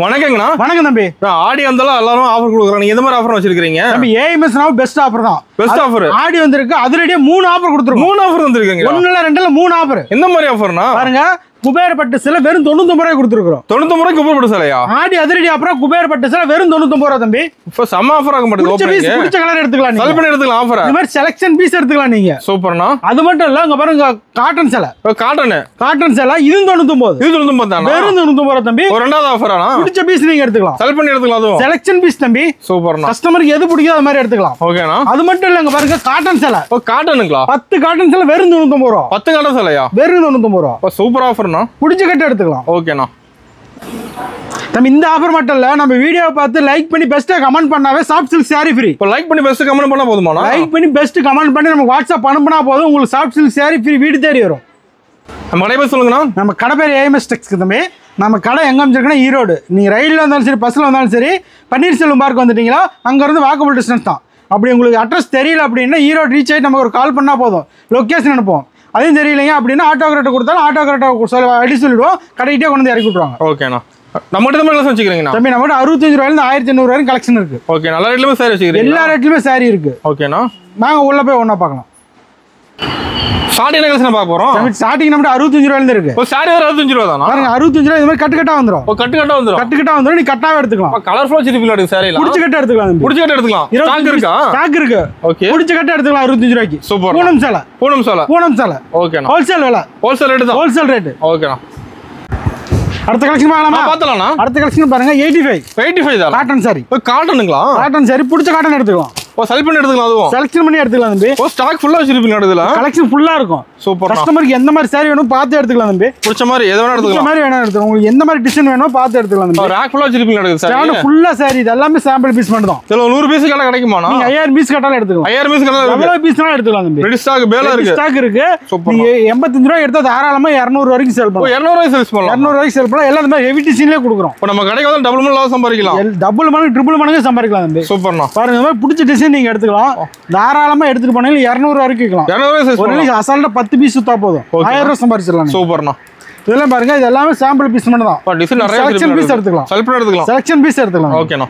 வணக்கங்கண்ணா. வணக்கம் தம்பி. ஆடி வந்தாலும் எல்லாரும் ஆஃபர் கொடுக்குறாங்க. நீங்க எந்த மாதிரி ஆஃபர் வச்சிருக்கீங்க? தம்பி ஏஎம்எஸ் பெஸ்ட் ஆஃபர் தான். பெஸ்ட் ஆஃபர் ஆடி வந்திருக்கு. அதிரடியா 3 ஆஃபர் கொடுத்துருக்கோம். 3 ஆஃபர் வந்திருக்கீங்க. 1 இல்ல 2 இல்ல 3 ஆஃபர். எந்த மாதிரி ஆஃபர்னா பாருங்க, குபேரப்பட்டு சிலை வெறும் 99 ரூபாய் கொடுத்துருக்கோம். 99 ரூபாய்க்கு குபேரப்பட்டு சிலையா? ஆடி அதிரடி அப்புறம் குபேரப்பட்டு சிலை வெறும் 99 ரூபாய் தம்பி. இப்ப செம ஆஃபர் ஆக மாட்டேங்குது. பிடிச்ச கலர் எடுத்துக்கலாம். நீங்க செலக்ட் பண்ணி எடுத்துக்கலாம் ஆஃபர். இந்த மாதிரி செலக்ஷன் பீஸ் எடுத்துக்கலாம் நீங்க. சூப்பர்ண்ணா. அது மட்டும் இல்ல, இங்க பாருங்க காட்டன் சிலை. காட்டன் சிலை இது 99. இது 99 தானா? வெறும் 99 ரூபாய் தம்பி. ஒரு ரெண்டாவது ஆஃபரானா? பிடிச்ச பீஸ் நீங்க எடுத்துக்கலாம். செலக்ட் பண்ணி எடுத்துக்கலாம். அதுவும் செலக்ஷன் பீஸ் தம்பி. சூப்பர்ண்ணா. கஸ்டமருக்கு எது பிடிக்குதோ அது மாதிரி எடுத்துக்கலாம். ஓகேண்ணா. அது மட்டும் இல்ல, இங்க பாருங்க காட்டன் சிலை. ஓ காட்டனுங்களா? 10 காட்டன் சிலை வெறும் 99 ரூபாய். 10 காட்டன் சிலையா? வெறும் 99 ரூபாய். சூப்பர் ஆஃபர்ண்ணா. பிடிச்ச கட்டு எடுத்துக்கலாம். ஓகேண்ணா. நம்ம இந்த ஆஃபர் மட்டும் இல்ல, நம்ம வீடியோவை பார்த்து லைக் பண்ணி பெஸ்ட்டா கமெண்ட் பண்ணாவே சாஃப்ட் சில்க் saree ஃப்ரீ. இப்போ லைக் பண்ணி பெஸ்ட் கமெண்ட் பண்ணா போதுமாண்ணா? லைக் பண்ணி பெஸ்ட் கமெண்ட் பண்ணி நம்ம வாட்ஸ்அப் அனுப்புனா போதும், உங்களுக்கு சாஃப்ட் சில்க் saree ஃப்ரீ வீடு தேடி வரும். நம்ம கடை பேர் சொல்லுங்கண்ணா. நம்ம கடை பேர் ஏஎம்எஸ் டெக்ஸ்க்கு தம்பி. நம்ம கடை எங்க அமைச்சிருக்குன்னா ஈரோடு. நீங்க ரயில்ல வந்தாலும் சரி, பஸ்ல வந்தாலும் சரி, பன்னீர்செல்வம் பார்க் வந்துட்டீங்களா அங்க இருந்து வாக்கபிள் டிஸ்டன்ஸ் தான். அப்படி உங்களுக்கு அட்ரஸ் தெரியல அப்படின்னா ஈரோடு ரீச் ஆகிட்டு நமக்கு ஒரு கால் பண்ணா போதும், லொக்கேஷன் அனுப்புவோம். அதையும் தெரியலைங்க அப்படின்னா ஆட்டோகிராஃப்ட் கொடுத்தாலும் ஆட்டோகிராஃப்ட் அடி சொல்லிடுவோம், கடைக்கிட்டே கொண்டு வந்து இறக்கி விட்டுருவாங்க. ஓகேண்ணா. நம்மகிட்ட தான் வச்சுக்கிறீங்கண்ணா. தம்பி நம்மகிட்ட 65 ரூபாயிலிருந்து 1800 வரைக்கும் கலெக்ஷன் இருக்கு. ஓகே, நல்ல ரேட்லயுமே சாரி வச்சுக்கிறீங்க? எல்லா ரேட்லயுமே சாரி இருக்கு. ஓகேண்ணா. நாங்க உள்ள போய் ஒண்ணா பார்க்கலாம். ஸ்டார்டிங் கலெக்ஷன் பார்க்க போறோம். ஸ்டார்டிங் நம்மகிட்ட 65 ரூபாயில இருந்து இருக்கு. ஒரு சாரி 65 ரூபா தானா? பாருங்க 65 ரூபாய். இது மாதிரி கட்டு கட்டா வந்துரும். ஓ கட்டு கட்டா வந்துரும். கட்டு கட்டா வந்துரும். நீ கட்டாவே எடுத்துக்கலாம். கலர்ஃபுல்லா வச்சிருப்பீங்க அந்த சாரில. புடிச்ச கட்ட எடுத்துக்கலாம். புடிச்ச கட்ட எடுத்துக்கலாம். ஸ்டாக் இருக்கா? ஸ்டாக் இருக்கு. ஓகே. புடிச்ச கட்ட எடுத்துக்கலாம் 65 ரூபாய்க்கு. சூப்பர். பூனம் சேலை. பூனம் சேலை. ஓகேண்ணா. ஹோல்சேல் விலை. ஹோல்சேல் ரேட் தான். Wholesale rate. ஓகேண்ணா. அடுத்த கலெக்ஷன் பார்க்கலாமா? பார்த்தலாம்ண்ணா. அடுத்த கலெக்ஷன் பாருங்க 85 தான். காட்டன் சாரி. காட்டனுங்களா? காட்டன் சாரி. புடிச்ச காட்டன் எடுத்துக்கலாம். ஓ செலக்ட் பண்ணி எடுத்துக்கலாம். அதுவும் செலக்ஷன் பண்ணி எடுத்துக்கலாம் தம்பி. ஓ ஸ்டாக் ஃபுல்லா வச்சிருப்பீங்க இதுல. கலெக்ஷன் ஃபுல்லா இருக்கும். சூப்பர். கஸ்டமருக்கு எந்த மாதிரி சாரி வேணும் பார்த்து எடுத்துக்கலாம் தம்பி. பிடிச்ச மாதிரி எது வேணா எடுத்துக்கலாம். பிடிச்ச மாதிரி வேணா எடுத்துக்கலாம். உங்களுக்கு எந்த மாதிரி டிசைன் வேணும் பார்த்து எடுத்துக்கலாம் தம்பி. ரேக் ஃபுல்லா வச்சிருப்பீங்க சாரி. ஃபுல்லா சாரி. இது எல்லாமே சாம்பிள் பீஸ் மட்டும் தான். சரி 100 பீஸ் கட்ட கிடைக்குமாண்ணா? நீங்க 5000 பீஸ் கட்டால எடுத்துக்கலாம். 5000 பீஸ் கட்டால எவ்வளவு பீஸ்னாலும் எடுத்துக்கலாம் தம்பி. ரெடி ஸ்டாக் பேல இருக்கு. ஸ்டாக் இருக்கு. நீங்க 85 ரூபாய் எடுத்தா தாராளமா 200 வரைக்கும் சேல் பண்ணலாம். 200 ரூபாய் சேல்ஸ் பண்ணலாம். 200 வரைக்கும் சேல் பண்ணலாம். எல்லாமே ஹெவி டிசைன்லயே கொடுக்குறோம். இப்போ நம்ம கடைக்கு வந்து டபுள் மடங்கு சம்பாதிக்கலாம். டபுள் மடங்கு ட்ரிபிள் மடங்கு சம்பாதிக்கலாம் தம்பி. சூப்பர்ண்ணா. பாருங்க இந்த மாதிரி பிடிச்ச டிசைன் நீங்க எடுத்துக்கலாம். தாராளமா எடுத்துட்டு போனீங்க 200 வரைக்கும் விக்கலாம். 200 ரூபாய் சேல்ஸ் பண்ணலாம். ஒரு அசால்ட்டா 10 பீஸ் சுத்தா போதும். 1000 ரூபாய் சம்பாதிச்சிடலாம். சூப்பர்ண்ணா. இதெல்லாம் பாருங்க, இது எல்லாமே சாம்பிள் பீஸ் மட்டும் தான். டிசைன் நிறைய செலக்ஷன் பீஸ் எடுத்துக்கலாம். செலக்ட் பண்ணி எடுத்துக்கலாம். செலக்ஷன் பீஸ் எடுத்துக்கலாம். ஓகேண்ணா.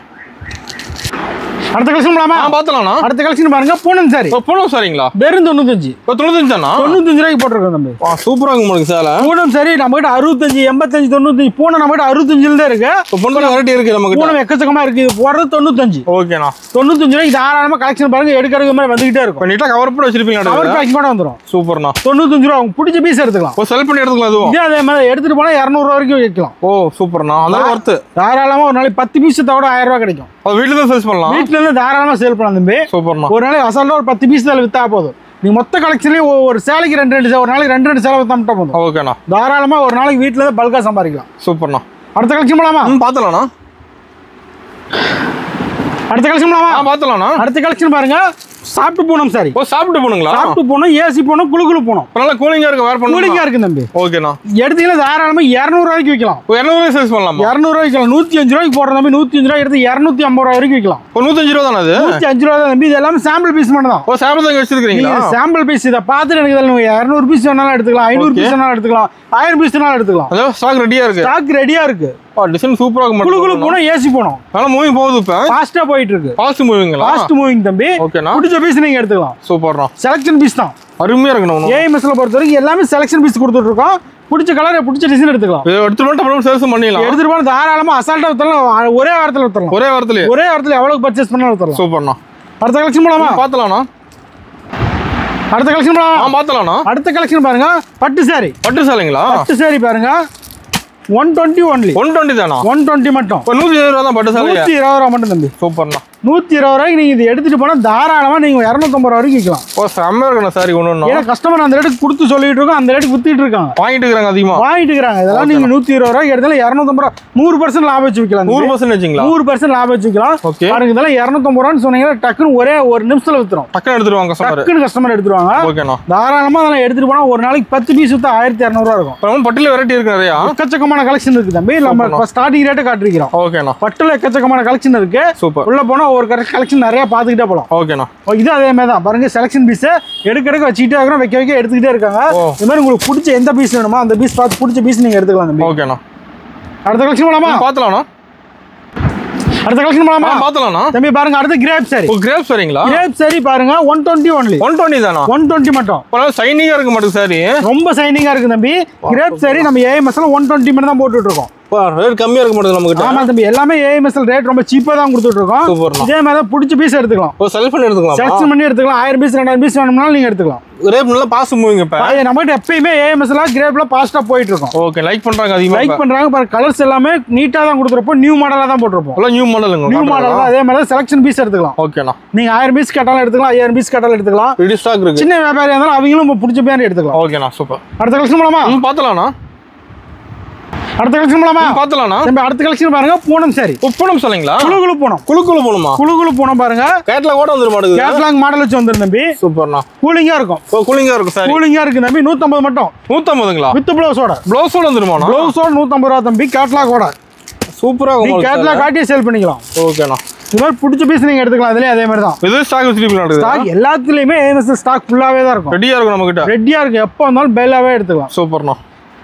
அடுத்த கலெக்ஷன் போலாமா? பார்த்தலாம்ண்ணா. அடுத்த கலெக்ஷன் பாருங்க பூனம் சாரி. பூனம் சாரிங்களா? வெறும் 95. 95 தானா? 95 ரூபாய்க்கு போட்டுருக்கோம் தம்பி. சூப்பரா இருக்கு உங்களுக்கு சேலை. பூனம் சாரி நம்ம கிட்ட 65, 85, 95. பூனம் நம்ம கிட்ட 65 தான் இருக்கு. பூனம் வெரைட்டி இருக்கு நம்ம கிட்ட. பூனம் எக்கச்சக்கமா இருக்கு. இது போறது 95. ஓகேண்ணா. 95 ரூபாய்க்கு தாராளமா கலெக்ஷன் பாருங்க, எடுக்கிறது மாதிரி வந்துகிட்டே இருக்கும். நீட்டா கவர் பண்ணி வச்சிருப்பீங்க. கவர் பேக்கிங் கூட வந்துரும். சூப்பர்ண்ணா. 95 ரூபாய். உங்களுக்கு பிடிச்ச பீஸ் எடுத்துக்கலாம். ஓ செலக்ட் பண்ணி எடுத்துக்கலாம். அதுவும் இதே அதே மாதிரி எடுத்துட்டு போனா 200 ரூபாய் வரைக்கும் விற்கலாம். ஓ சூப்பர்ண்ணா. அதான் வர்த். தாராளமா ஒரு நாளைக்கு 10 பீஸ் தவிர 1000 ரூபாய் கிடைக்கும். வீட்டுல தான் சேல்ஸ் பண்ணலாம். வீட்டுல இருந்து தாராளமா சேல் பண்ணலாம் தம்பி. சூப்பர்ண்ணா. ஒரு நாளைக்கு அசால்ட்டா ஒரு 10 பீஸ் தான் வித்தா போதும். நீ மொத்த கலெக்ஷன்லயும் ஒரு சேலைக்கு 2 ஒரு நாளைக்கு 2 சேலை வித்தா மட்டும் போதும். ஓகேண்ணா. தாராளமா ஒரு நாளைக்கு வீட்டுல இருந்து பல்கா சம்பாதிக்கலாம். சூப்பர்ண்ணா. அடுத்த கலெக்ஷன் போலாமா? பார்த்தலாம்ண்ணா. அடுத்த கலெக்ஷன் போலாமா? பார்த்தலாம்ண்ணா. அடுத்த கலெக்ஷன் பாருங்க சாப்பிட்டு போனோம் சாரி. ஓ சாப்பிட்டு போணுங்களா? சாப்பிட்டு போனோம், ஏசி போனோம், குளு போனோம். நல்லா கூலிங்கா இருக்கு. வேர் பண்ணலாம். கூலிங்கா இருக்கு தம்பி. ஓகேண்ணா. எடுத்தீங்கன்னா தாராளமா 200 ரூபாய்க்கு விற்கலாம். 200 ரூபாய் சேல்ஸ் பண்ணலாம். 200 ரூபாய்க்கு விற்கலாம். 105 ரூபாய்க்கு போடுற தம்பி 105 ரூபாய் எடுத்து 250 ரூபாய் வரைக்கும் விற்கலாம். 105 ரூபா தானே அது? 105 ரூபாய் தான் தம்பி. இது எல்லாமே சாம்பிள் பீஸ் மட்டும் தான். ஓ சாம்பிள் தான் வச்சிருக்கீங்களா? Sample piece. இதை பார்த்துட்டு எனக்கு 200 பீஸ் வேணாலும் எடுத்துக்கலாம், 500 பீஸ் வேணாலும் எடுத்துக்கலாம், 1000 பீஸ் வேணாலும் எடுத்துக்கலாம். அதான் ஸ்டாக் ரெடியா இருக்கு. ஸ்டாக் ரெடியா இருக்கு. டிசைன் சூப்பரா இருக்கு. குளு போனோம், ஏசி போனோம். நல்லா மூவிங் போகுது. இப்ப ஃபாஸ்டா போயிட்டு இருக்கு. ஃபாஸ்ட் மூவிங்களா? ஃபாஸ்ட் மூவிங் தம்பி. ஓகேண்ணா. பிடிச்ச பீஸ் நீங்க எடுத்துக்கலாம். சூப்பர்ண்ணா. செலக்ஷன் பீஸ் தான். அருமையா இருக்கு. ஏஎம்எஸ்ல பொறுத்த வரைக்கும் எல்லாமே செலக்ஷன் பீஸ் கொடுத்துட்டு இருக்கோம். பிடிச்ச கலர் பிடிச்ச டிசைன் எடுத்துக்கலாம். எடுத்துட்டு சேல்ஸ் பண்ணிடலாம். எடுத்துட்டு போனா தாராளமா அசால்ட்டா வித்தலாம். ஒரே வாரத்துல வித்தலாம். ஒரே வாரத்துல எவ்வளவு பர்ச்சேஸ் பண்ணாலும் வித்தலாம். சூப்பர்ண்ணா. அடுத்த கலெக்ஷன் போலாமா? பார்த்தலாம்ண்ணா. அடுத்த கலெக்ஷன் போலாமா? பார்த்தலாம்ண்ணா. அடுத்த கலெக்ஷன் பாருங்க பட்டு சாரி. பட்டு சாரிங்களா? பட்டு சாரி பாருங்க 120 ஒன்லி. 120 தானா? 120 மட்டும். 120 ரூபா தான் பட்டு சாரி. 120 ரூபா மட்டும் தம்பி. சூப்பர்ண்ணா. 120 ரூபாய்க்கு நீங்க இது எடுத்துட்டு போனா தாராளமா நீங்க 250 ரூபா வரைக்கும் விற்கலாம். ஓ செம்ம இருக்குண்ணா சாரி. ஒண்ணு ஏன்னா கஸ்டமர் அந்த ரேட்டுக்கு கொடுத்து சொல்லிட்டு இருக்கோம், அந்த ரேட்டுக்கு வித்துட்டு இருக்காங்க, வாங்கிட்டு இருக்காங்க, அதிகமா வாங்கிட்டு இருக்காங்க. இதெல்லாம் நீங்க 120 ரூபாய்க்கு எடுத்தாலும் 250 ரூபா 100% லாபம் வச்சு விற்கலாம். 100% வச்சுங்களா? 100% லாபம் வச்சு விற்கலாம். பாருங்க இதெல்லாம் 250 ரூபான்னு சொன்னீங்கன்னா டக்குன்னு ஒரே ஒரு நிமிஷத்துல வித்துரும். டக்குன்னு எடுத்துருவாங்க கஸ்டமர். டக்குன்னு கஸ்டமர் எடுத்துருவாங்க. ஓகேண்ணா. தாராளமா அதெல்லாம் எடுத்துட்டு போனா ஒரு நாளைக்கு 10 பீஸ் வித்தா 1200 ரூபா இருக்கும். பட்டுல வெரைட்டி இருக்கு நிறைய. எக்கச்சக்கமான கலெக்ஷன் இருக்கு தம்பி. நம்ம ஸ்டார்டிங் ரேட் காட்டிருக்கோம். ஓகேண்ணா. பட்டுல எக்கச்சக்கமான கலெக்ஷன் இருக்கு. சூப்பர். உள்ள போனா ஒரு கலெக்ஷன் நிறைய பாத்துக்கிட்டே போலாம். ஓகேண்ணா. இது அதே மாதிரி தான் பாருங்க. செலக்ஷன் பீஸ் எடுக்க வச்சுக்கிட்டே இருக்கிறோம், வைக்க எடுத்துக்கிட்டே இருக்காங்க. இந்த மாதிரி உங்களுக்கு பிடிச்ச எந்த பீஸ் வேணுமோ அந்த பீஸ் பார்த்து பிடிச்ச பீஸ் நீங்க எடுத்துக்கலாம் தம்பி. ஓகேண்ணா. அடுத்த கலெக்ஷன் போலாமா? பார்த்தலாம்ண்ணா. அடுத்த கலெக்ஷன் போலாமா? பாத்தலாம்ண்ணா. தம்பி பாருங்க, அடுத்து கிரேப் சாரி. ஓ கிரேப் சாரிங்களா? கிரேப் சாரி பாருங்க 120 ஒன்லி. 120 தானா? 120 மட்டும். பரவாயில்ல, ஷைனிங்கா இருக்க மாட்டேங்குது சாரி. ரொம்ப ஷைனிங்கா இருக்கு தம்பி. கிரேப் சாரி நம்ம ஏஎம்எஸ்ல 120 மட்டும் தான் போட்டுட்டு இருக்கோம். ரேட் கம்மியா இருக்க மாட்டேங்குது நம்ம கிட்ட. ஆமா தம்பி, எல்லாமே ஏஎம்எஸ்ல ரேட் ரொம்ப சீப்பா தான் கொடுத்துட்டு இருக்கோம். சூப்பர்ண்ணா. இதே மாதிரி பிடிச்ச பீஸ் எடுத்துக்கலாம். ஓ செலக்ட் பண்ணி எடுத்துக்கலாம். செலக்ஷன் பண்ணி எடுத்துக்கலாம். 1000 பீஸ் 2000 பீஸ் வேணும்னாலும் நீங்க எடுத்துக்கலாம். கிரேப் நல்லா பாஸ் மூவிங் இப்ப. நம்ம கிட்ட எப்பயுமே ஏஎம்எஸ்ல கிரேப்ல பாஸ்டா போயிட்டு இருக்கும். ஓகே, லைக் பண்றாங்க அதிகமா. லைக் பண்றாங்க பாருங்க. கலர்ஸ் எல்லாமே நீட்டா தான் கொடுத்துறப்போ நியூ மாடலா தான் போட்டுருப்போம். எல்லாம் நியூ மாடலுங்க. நியூ மாடல் தான். அதே மாதிரி செலக்ஷன் பீஸ் எடுத்துக்கலாம். ஓகேண்ணா. நீங்க 1000 பீஸ் கேட்டாலும் எடுத்துக்கலாம், 5000 பீஸ் கேட்டாலும் எடுத்துக்கலாம். ரெடி ஸ்டாக் இருக்கு. சின்ன வியாபாரியா இருந்தாலும் அவங்களும் பிடிச்ச பேர் எடுத்துக்கலாம். ஓகேண்ணா, சூப்பர். அடுத்த கலெக்ஷன் போலாமா? பாத்தலாம்ண்ணா. அடுத்த கலெக்ஷன் போலாமா? பாத்தலாம்ண்ணா. நம்ம அடுத்த கலெக்ஷன் பாருங்க, பூனம் சாரி. பூனம் சொல்லுங்களா? குளு பூனம். குளு போணுமா? குளு பூனம் பாருங்க. கேட்லாக் கூட வந்துரு மாட்டேங்குது. கேட்லாக் மாடல் வச்சு வந்துரும் தம்பி. சூப்பர்ண்ணா. கூலிங்கா இருக்கும். ஓ கூலிங்கா இருக்கும் சார். கூலிங்கா இருக்கு தம்பி. 150 மட்டும். 150ங்களா? வித் ப்ளவுஸோட. ப்ளவுஸோட வந்துருமாண்ணா? ப்ளவுஸோட 150 ரூபா தம்பி. கேட்லாக்கோட. சூப்பரா நீ இருக்கும். கேட்லாக் காட்டியே சேல் பண்ணிக்கலாம். ஓகேண்ணா. இது மாதிரி பிடிச்ச பீஸ் நீங்க எடுத்துக்கலாம். அதுலயே அதே மாதிரி தான். இது ஸ்டாக் வச்சிருக்கீங்க. ஸ்டாக் எல்லாத்துலயுமே ஏஎம்எஸ் ஸ்டாக் ஃபுல்லாவே தான் இருக்கும். ரெடியா இருக்கும் நம்ம கிட்ட. ரெடியா இருக்கு. எப்போ வந்தாலும் பெல்லாவே எடுத்துக்கலாம். சூப்பர்ண்ணா.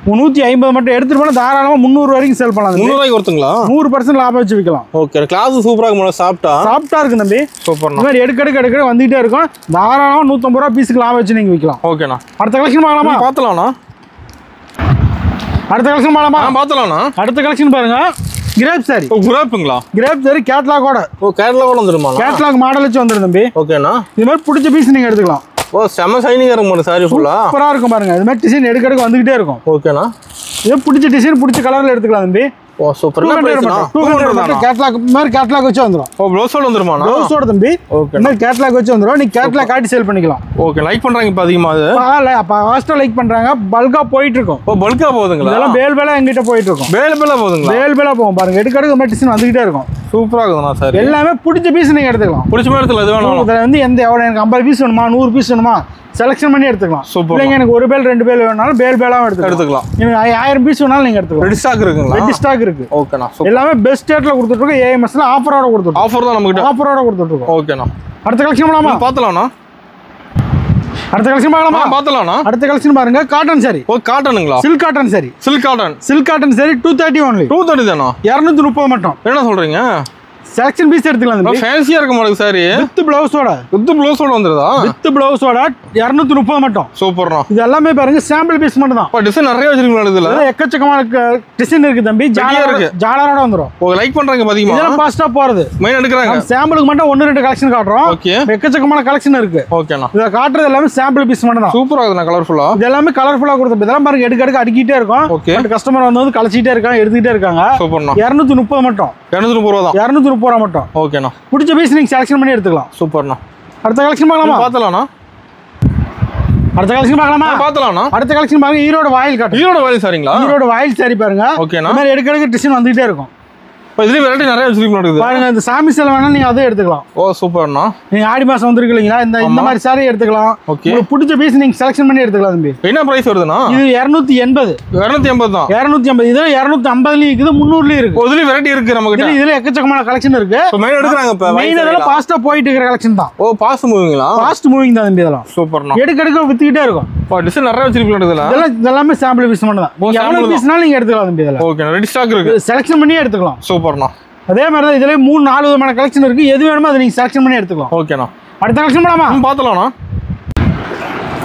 150 மட்டும் எடுத்துட்டு போனா தாராளமா 300 வரைக்கும் சேல் பண்ணலாம். 300 ரூபாய்க்கு ஒருத்துங்களா? 100% லாபம் வச்சு விக்கலாம். ஓகே, கிளாஸ் சூப்பரா இருக்கு. சாப்பிட்டா இருக்கு தம்பி. சூப்பர்ண்ணா. இந்த மாதிரி எடுக்க வந்துட்டே இருக்கும். தாராளமா 150 ரூபா பீஸுக்கு லாபம் வச்சு நீங்க விக்கலாம். ஓகேண்ணா. அடுத்த கலெக்ஷன் பார்க்கலாமா? பாத்தலாம்ண்ணா. அடுத்த கலெக்ஷன் பார்க்கலாமா? பாத்தலாம்ண்ணா. அடுத்த கலெக்ஷன் பாருங்க, கிரேப் சாரி. ஓ கிரேப்புங்களா? கிரேப் சாரி கேட்லாக்கோட. ஓ கேட்லாக்கோட வந்துருமா? கேட்லாக் மாடல் வச்சு வந்துரும் தம்பி. ஓகேண்ணா. இது மாதிரி பிடிச்ச பீஸ் நீங்க எடுத்துக்கலாம். ஓ செம ஷைனிங்கா இருக்கும் சாரி ஃபுல்லா. சூப்பரா இருக்கும் பாருங்க. இது மாதிரி டிசைன் எடுக்க வந்துகிட்டே இருக்கும். ஓகேண்ணா. இது பிடிச்ச டிசைன் பிடிச்ச கலர்ல எடுத்துக்கலாம் தம்பி. ஓ சூப்பர். 200 மட்டும். கேட்லாக் மாதிரி கேட்லாக் வச்சு வந்துரும். ஓ ப்ளவுஸோட வந்துருமாண்ணா? ப்ளவுஸோட தம்பி. ஓகே. இந்த கேட்லாக் வச்சு வந்துரும். நீ கேட்லாக் காட்டி சேல் பண்ணிக்கலாம். ஓகே, லைக் பண்றாங்க இப்ப அதிகமா. அது அப்ப ஃபாஸ்டா லைக் பண்றாங்க. பல்கா போயிட்டு இருக்கும். ஓ பல்கா போகுதுங்களா? இதெல்லாம் பேல் எங்கிட்ட போயிட்டு இருக்கும். பேல் போகுதுங்களா? பேல் போகும் பாருங்க. எடுக்க மாதிரி டிசைன் வந்துகிட்டே இருக்கும். சூப்பரா இருக்குதுண்ணா சார். எல்லாமே பிடிச்ச பீஸ் நீங்க எடுத்துக்கலாம். பிடிச்ச மாதிரி எடுத்துக்கலாம். இது வேணும். இதுல வந்து எனக்கு 50 பீஸ் வேணுமா, 100 பீஸ் வேணுமா, செலக்ஷன் பண்ணி எடுத்துக்கலாம். சூப்பர். இல்லைங்க எனக்கு ஒரு பேல் 2 பேல் வேணாலும் பேலாவும் எடுத்துக்கலாம். எனக்கு 1000 பீஸ் வேணாலும் நீங்க எடுத்துக்கலாம். ரெடி ஸ்டாக் இருக்குங்களா? ரெடி ஸ்டாக் இருக்கு. ஓகேண்ணா. எல்லாமே பெஸ்ட் ரேட்ல கொடுத்துட்டு இருக்கோம். ஏஎம்எஸ்ல ஆஃபரோட கொடுத்துட்டு ஆஃபர் தான் நமக்கு. ஆஃபரோட கொடுத்துட்டு இருக்கோம். ஓகேண்ணா. அடுத்த கலெக்ஷன் பண்ணலாமா? பாத்தலாம்ண்ணா. அடுத்த கலெக்ஷன் பார்க்கலாமா? பாத்தலாம்ண்ணா. அடுத்த கலெக்ஷன் பாருங்க, காட்டன் சாரி. ஓ காட்டனுங்களா? Silk cotton sari. Silk cotton sari 230 only. 230 தானா? 230 மட்டும். என்ன சொல்றீங்க? செலக்ஷன் பீஸ் எடுத்துக்கலாம் தம்பி. ஃபேன்சியா இருக்க மாட்டேங்குது சாரி. வித் ப்ளவுஸோட வந்துருதா? வித் ப்ளவுஸோட 230 மட்டும். சூப்பர்ண்ணா. இது எல்லாமே பாருங்க சாம்பிள் பீஸ் மட்டும் தான். டிசைன் நிறைய வச்சிருக்கீங்களா? இதுல எக்கச்சக்கமான டிசைன் இருக்கு தம்பி. ஜாலரோட வந்துரும். ஓ லைக் பண்றாங்க பாத்தீங்களா? இதெல்லாம் ஃபாஸ்டா போறது. மெயின் எடுக்கறாங்க. சாம்பிளுக்கு மட்டும் 1-2 கலெக்ஷன் காட்றோம். ஓகே. எக்கச்சக்கமான கலெக்ஷன் இருக்கு. ஓகேண்ணா. இத காட்றது எல்லாமே சாம்பிள் பீஸ் மட்டும் தான். சூப்பரா இருக்குண்ணா, கலர்ஃபுல்லா. இது எல்லாமே கலர்ஃபுல்லா கொடுத்து இதெல்லாம் பாருங்க எடுக்க அடிக்கிட்டே இருக்கும். ஓகே. கஸ்டமர் வந்து கலச்சிட்டே இருக்காங்க, எடுத்துக்கிட்டே இருக்காங்க. சூப்பர்ண்ணா. 230 மட்டும். 230 தான். 230 ரூபாய் மட்டும். ஓகேண்ணா. பிடிச்ச பீஸ் நீங்க செலக்ஷன் பண்ணி எடுத்துக்கலாம். சூப்பர்ண்ணா. அடுத்த கலெக்ஷன் பார்க்கலாமா? பாத்தலாம்ண்ணா. அடுத்த கலெக்ஷன் பார்க்கலாமா? பாத்தலாம்ண்ணா. அடுத்த கலெக்ஷன் பாருங்க, ஈரோடு வாயில் காட்டன். ஈரோடு வாயில் சாரிங்களா? ஈரோடு வாயில் சாரி பாருங்க. ஓகேண்ணா. இந்த மாதிரி எடுக்க டிசைன் வந்துட்டே இருக்கும். இதுல வெரைட்டி நிறைய வச்சிருக்கீங்க பாருங்க. இந்த சாமி சேலை வேணா நீங்க அதை எடுத்துக்கலாம். ஓ சூப்பர்ண்ணா. நீங்க ஆடி மாசம் வந்திருக்கு இல்லைங்களா, இந்த மாதிரி சாரி எடுத்துக்கலாம். ஓகே. உங்களுக்கு பிடிச்ச பீஸ் நீங்க செலக்ஷன் பண்ணி எடுத்துக்கலாம் தம்பி. என்ன பிரைஸ் வருதுண்ணா? இது 280. 280 தான். 280. இது 250லயும் இருக்குது, 300லயும் இருக்கு. இதுல வெரைட்டி இருக்கு நம்ம கிட்ட. இதுல எக்கச்சக்கமான கலெக்ஷன் இருக்கு. மெயின் எடுக்கறாங்க இப்ப. மெயின் இதெல்லாம் ஃபாஸ்டா போயிட்டு இருக்கிற கலெக்ஷன் தான். ஓ ஃபாஸ்ட் மூவிங்களா? ஃபாஸ்ட் மூவிங் தான் தம்பி. இதெல்லாம் சூப்பர்ண்ணா. எடுக்க வித்துக்கிட்டே இருக்கும். டிசைன் நிறைய வச்சிருக்கீங்க இதுல. இதெல்லாமே சாம்பிள் பீஸ் மட்டும் தான். நீங்க எவ்வளவு பீஸ்னாலும் நீங்க எடுத்துக்கலாம் தம்பி. இதெல்லாம் ஓகே, ரெடி ஸ்டாக் இருக்கு. செலக்ஷன் பண்ணி எடுத்துக்கலாம். சூப்பர்ண்ணா. அதே மாதிரி தான் இதுல 3-4 விதமான கலெக்ஷன் இருக்கு. எது வேணுமோ அதை நீங்க செலக்ஷன் பண்ணி எடுத்துக்கலாம். ஓகேண்ணா. அடுத்த கலெக்ஷன் பண்ணலாமா? பாத்தலாம்ண்ணா.